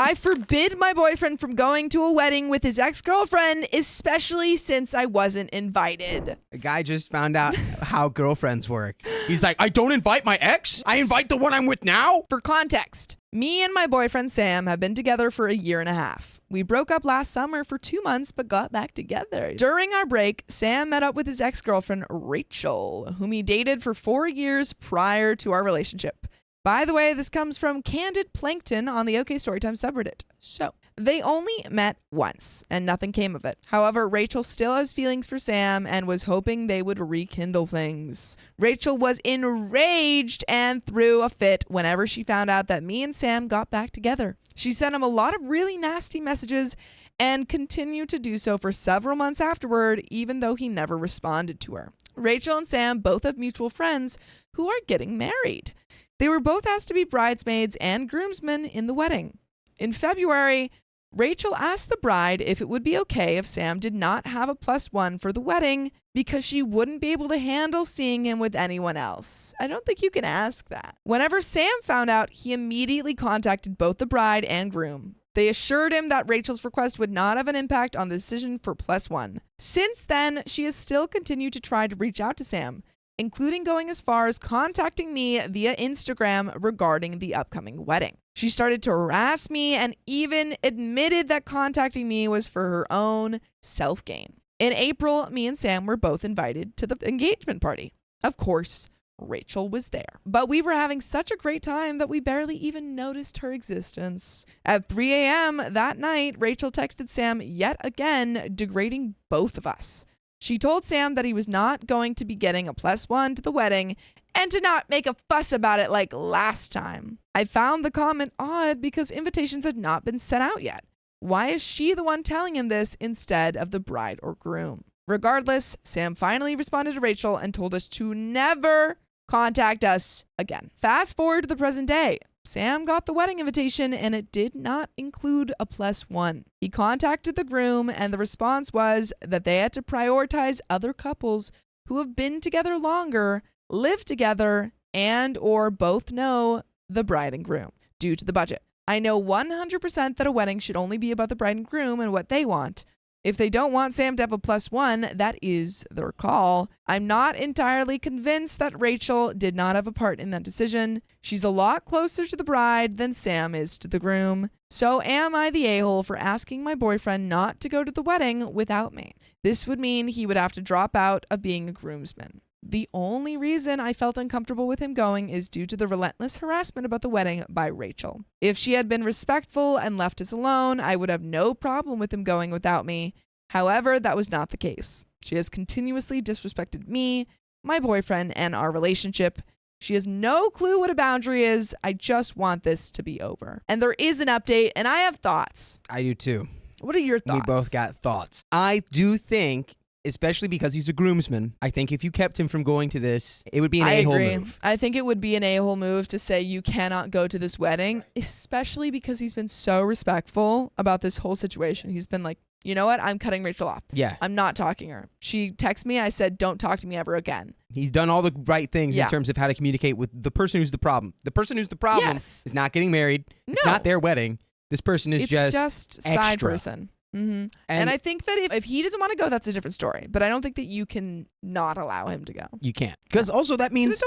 I forbid my boyfriend from going to a wedding with his ex-girlfriend, especially since I wasn't invited. A guy just found out how girlfriends work. He's like, I don't invite my ex? I invite the one I'm with now? For context, me and my boyfriend Sam have been together for a year and a half. We broke up last summer for 2 months, but got back together. During our break, Sam met up with his ex-girlfriend, Rachel, whom he dated for 4 years prior to our relationship. By the way, this comes from Candid Plankton on the OKstorytime subreddit. So, they only met once, and nothing came of it. However, Rachel still has feelings for Sam and was hoping they would rekindle things. Rachel was enraged and threw a fit whenever she found out that me and Sam got back together. She sent him a lot of really nasty messages and continued to do so for several months afterward, even though he never responded to her. Rachel and Sam both have mutual friends who are getting married. They were both asked to be bridesmaids and groomsmen in the wedding. In February, Rachel asked the bride if it would be okay if Sam did not have a +1 for the wedding because she wouldn't be able to handle seeing him with anyone else. I don't think you can ask that. Whenever Sam found out, he immediately contacted both the bride and groom. They assured him that Rachel's request would not have an impact on the decision for +1. Since then, she has still continued to try to reach out to Sam, including going as far as contacting me via Instagram regarding the upcoming wedding. She started to harass me and even admitted that contacting me was for her own self-gain. In April, me and Sam were both invited to the engagement party. Of course, Rachel was there, but we were having such a great time that we barely even noticed her existence. At 3 a.m. that night, Rachel texted Sam yet again, degrading both of us. She told Sam that he was not going to be getting a +1 to the wedding and to not make a fuss about it like last time. I found the comment odd because invitations had not been sent out yet. Why is she the one telling him this instead of the bride or groom? Regardless, Sam finally responded to Rachel and told us to never contact us again. Fast forward to the present day. Sam got the wedding invitation and it did not include a +1. He contacted the groom and the response was that they had to prioritize other couples who have been together longer, live together, and or both know the bride and groom due to the budget. I know 100% that a wedding should only be about the bride and groom and what they want. If they don't want Sam to have a +1, that is their call. I'm not entirely convinced that Rachel did not have a part in that decision. She's a lot closer to the bride than Sam is to the groom. So am I the a-hole for asking my boyfriend not to go to the wedding without me? This would mean he would have to drop out of being a groomsman. The only reason I felt uncomfortable with him going is due to the relentless harassment about the wedding by Rachel. If she had been respectful and left us alone, I would have no problem with him going without me. However, that was not the case. She has continuously disrespected me, my boyfriend, and our relationship. She has no clue what a boundary is. I just want this to be over. And there is an update, and I have thoughts. I do too. What are your thoughts? We both got thoughts. I do think, especially because he's a groomsman, I think if you kept him from going to this, it would be an a-hole move. I think it would be an a-hole move to say you cannot go to this wedding, especially because he's been so respectful about this whole situation. He's been like, you know what? I'm cutting Rachel off. Yeah. I'm not talking to her. She texted me. I said, don't talk to me ever again. He's done all the right things in terms of how to communicate with the person who's the problem. The person who's the problem is not getting married. No. It's not their wedding. This person is just extra. Side person. Mm-hmm. And I think that if he doesn't want to go, that's a different story. But I don't think that you can not allow him to go. You can't. Because also that means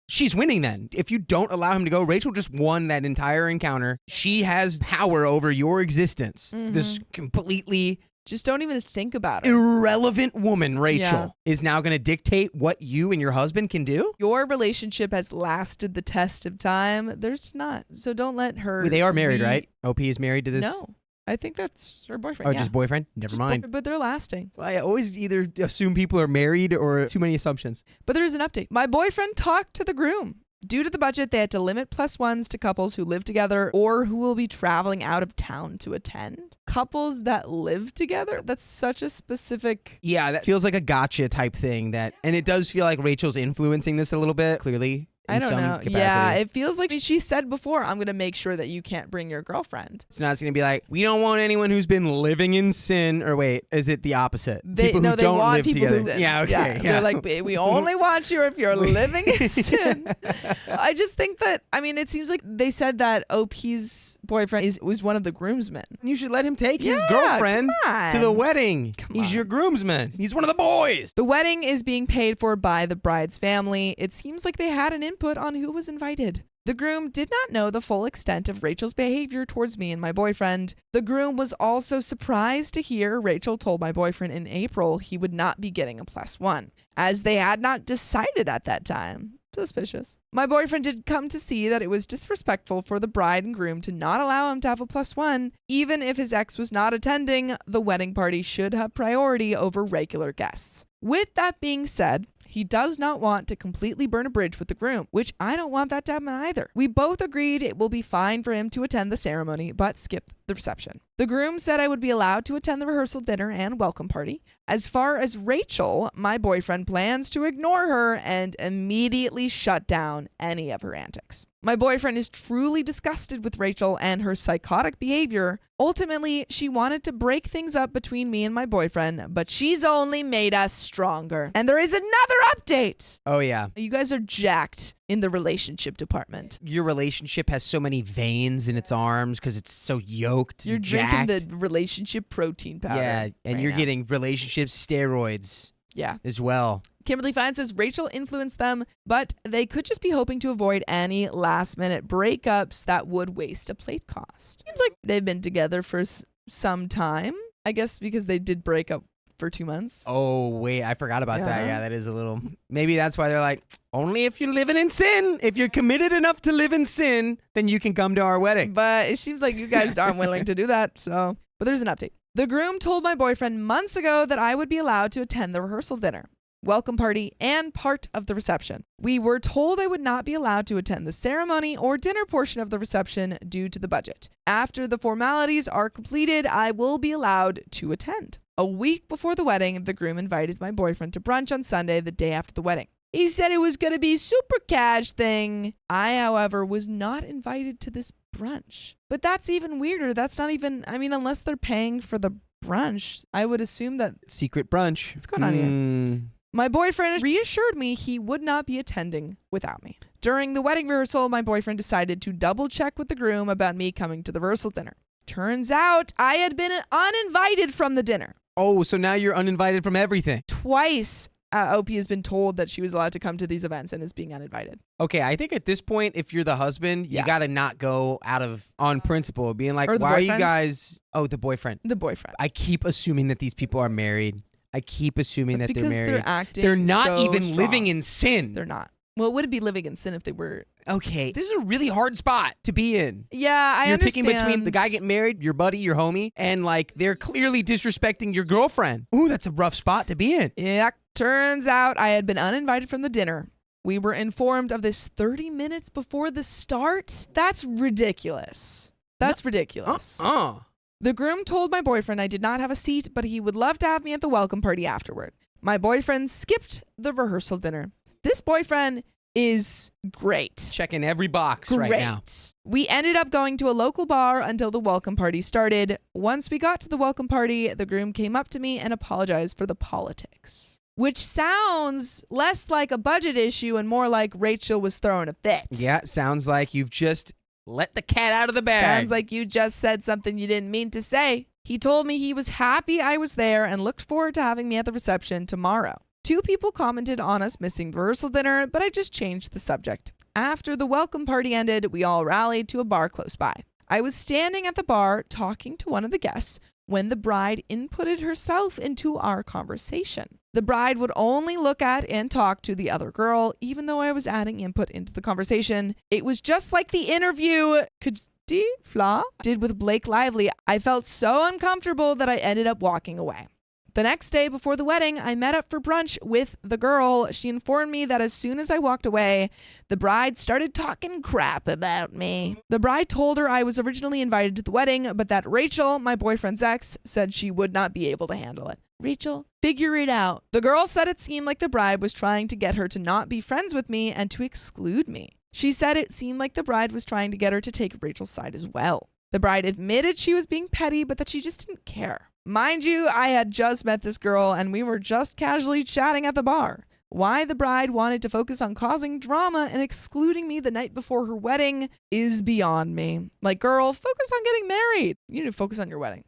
she's winning then. If you don't allow him to go, Rachel just won that entire encounter. She has power over your existence. Mm-hmm. This completely... Just don't even think about it. Irrelevant woman, Rachel, is now going to dictate what you and your husband can do? Your relationship has lasted the test of time. There's not. So don't let her... Wait, they are married, right? OP is married to this? No. I think that's her boyfriend. Oh, just boyfriend? Never mind. But they're lasting. So I always either assume people are married or too many assumptions. But there is an update. My boyfriend talked to the groom. Due to the budget, they had to limit +1s to couples who live together or who will be traveling out of town to attend. Couples that live together? That's such a specific... Yeah, that feels like a gotcha type thing. And it does feel like Rachel's influencing this a little bit, clearly. in some capacity. Yeah, it feels like she said before, I'm going to make sure that you can't bring your girlfriend. It's not going to be like, we don't want anyone who's been living in sin. Or wait, is it the opposite? People who don't live together. Yeah, okay. Yeah. They're like, we only want you if you're living in sin. I just think that, I mean, it seems like they said that OP's boyfriend was one of the groomsmen. You should let him take his girlfriend to the wedding. He's your groomsman. He's one of the boys. The wedding is being paid for by the bride's family. It seems like they had an input on who was invited. The groom did not know the full extent of Rachel's behavior towards me and my boyfriend. The groom was also surprised to hear Rachel told my boyfriend in April he would not be getting a +1, as they had not decided at that time. Suspicious. My boyfriend did come to see that it was disrespectful for the bride and groom to not allow him to have a +1. Even if his ex was not attending, the wedding party should have priority over regular guests. With that being said, he does not want to completely burn a bridge with the groom, which I don't want that to happen either. We both agreed it will be fine for him to attend the ceremony, but skip the reception. The groom said I would be allowed to attend the rehearsal dinner and welcome party. As far as Rachel, my boyfriend plans to ignore her and immediately shut down any of her antics. My boyfriend is truly disgusted with Rachel and her psychotic behavior. Ultimately, she wanted to break things up between me and my boyfriend, but she's only made us stronger. And there is another update. Oh, yeah. You guys are jacked in the relationship department. Your relationship has so many veins in its arms because it's so yoked. You're jacked. drinking the relationship protein powder. Yeah, and you're getting relationship steroids. Yeah. As well. Kimberly Fine says Rachel influenced them, but they could just be hoping to avoid any last-minute breakups that would waste a plate cost. Seems like they've been together for some time. I guess because they did break up for 2 months. Oh, wait, I forgot about that. Yeah, that is a little... Maybe that's why they're like, only if you're living in sin. If you're committed enough to live in sin, then you can come to our wedding. But it seems like you guys aren't willing to do that, so... But there's an update. The groom told my boyfriend months ago that I would be allowed to attend the rehearsal dinner, welcome party, and part of the reception. We were told I would not be allowed to attend the ceremony or dinner portion of the reception due to the budget. After the formalities are completed, I will be allowed to attend. A week before the wedding, the groom invited my boyfriend to brunch on Sunday, the day after the wedding. He said it was going to be a super cash thing. I, however, was not invited to this brunch. But that's even weirder. That's not even, I mean, unless they're paying for the brunch, I would assume that... Secret brunch. What's going on here? My boyfriend reassured me he would not be attending without me. During the wedding rehearsal, my boyfriend decided to double check with the groom about me coming to the rehearsal dinner. Turns out I had been uninvited from the dinner. Oh, so now you're uninvited from everything. Twice. OP has been told that she was allowed to come to these events and is being uninvited. Okay, I think at this point, if you're the husband, you got to not go on principle, being like, why are you guys... Oh, the boyfriend. The boyfriend. I keep assuming that these people are married. I keep assuming that they're married. Because they're acting They're not so even strong. living in sin. They're not. Well, it would be living in sin if they were. Okay, this is a really hard spot to be in. Yeah, I You're understand. picking between the guy getting married, your buddy, your homie, and like they're clearly disrespecting your girlfriend. Ooh, that's a rough spot to be in. Yeah, turns out I had been uninvited from the dinner. We were informed of this 30 minutes before the start. That's ridiculous. That's ridiculous. The groom told my boyfriend I did not have a seat, but he would love to have me at the welcome party afterward. My boyfriend skipped the rehearsal dinner. This boyfriend is great. Checking every box right now. We ended up going to a local bar until the welcome party started. Once we got to the welcome party, the groom came up to me and apologized for the politics, which sounds less like a budget issue and more like Rachel was throwing a fit. Yeah, sounds like you've just let the cat out of the bag. Sounds like you just said something you didn't mean to say. He told me he was happy I was there and looked forward to having me at the reception tomorrow. 2 people commented on us missing the rehearsal dinner, but I just changed the subject. After the welcome party ended, we all rallied to a bar close by. I was standing at the bar talking to one of the guests when the bride inputted herself into our conversation. The bride would only look at and talk to the other girl, even though I was adding input into the conversation. It was just like the interview did with Blake Lively. I felt so uncomfortable that I ended up walking away. The next day before the wedding, I met up for brunch with the girl. She informed me that as soon as I walked away, the bride started talking crap about me. The bride told her I was originally invited to the wedding, but that Rachel, my boyfriend's ex, said she would not be able to handle it. Rachel, figure it out. The girl said it seemed like the bride was trying to get her to not be friends with me and to exclude me. She said it seemed like the bride was trying to get her to take Rachel's side as well. The bride admitted she was being petty, but that she just didn't care. Mind you, I had just met this girl and we were just casually chatting at the bar. Why the bride wanted to focus on causing drama and excluding me the night before her wedding is beyond me. Like, girl, focus on getting married. You need to focus on your wedding.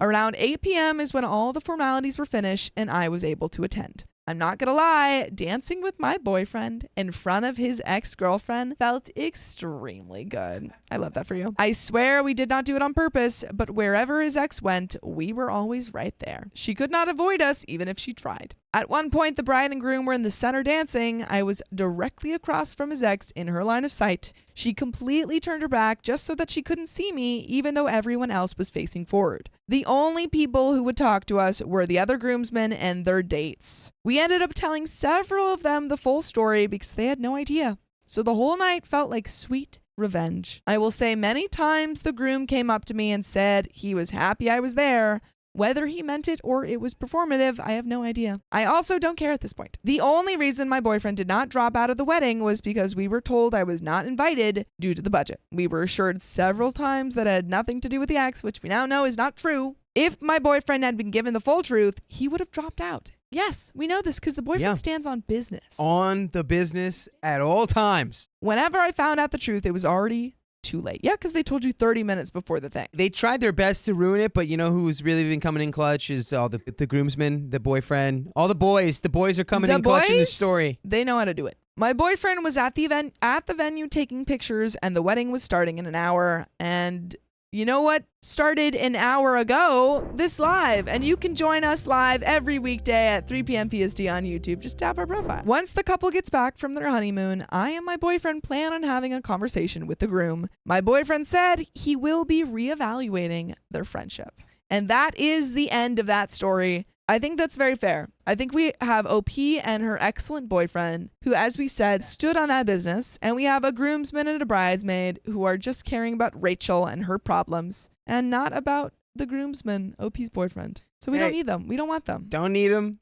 Around 8 p.m. is when all the formalities were finished and I was able to attend. I'm not gonna lie, dancing with my boyfriend in front of his ex-girlfriend felt extremely good. I love that for you. I swear we did not do it on purpose, but wherever his ex went, we were always right there. She could not avoid us even if she tried. At one point, the bride and groom were in the center dancing. I was directly across from his ex in her line of sight. She completely turned her back just so that she couldn't see me, even though everyone else was facing forward. The only people who would talk to us were the other groomsmen and their dates. We ended up telling several of them the full story because they had no idea. So the whole night felt like sweet revenge. I will say many times the groom came up to me and said he was happy I was there. Whether he meant it or it was performative, I have no idea. I also don't care at this point. The only reason my boyfriend did not drop out of the wedding was because we were told I was not invited due to the budget. We were assured several times that it had nothing to do with the ex, which we now know is not true. If my boyfriend had been given the full truth, he would have dropped out. Yes, we know this because the boyfriend stands on business. On the business at all times. Whenever I found out the truth, it was already too late. Yeah, because they told you 30 minutes before the thing. They tried their best to ruin it, but you know who's really been coming in clutch is all the groomsmen, the boyfriend, all the boys. The boys are coming in clutch in the story. They know how to do it. My boyfriend was at the venue taking pictures, and the wedding was starting in an hour. And you know what started an hour ago? This live. And you can join us live every weekday at 3 p.m. PST on YouTube. Just tap our profile. Once the couple gets back from their honeymoon, I and my boyfriend plan on having a conversation with the groom. My boyfriend said he will be reevaluating their friendship. And that is the end of that story. I think that's very fair. I think we have OP and her excellent boyfriend who, as we said, stood on that business. And we have a groomsman and a bridesmaid who are just caring about Rachel and her problems and not about the groomsman, OP's boyfriend. So we don't need them. We don't want them. Don't need them.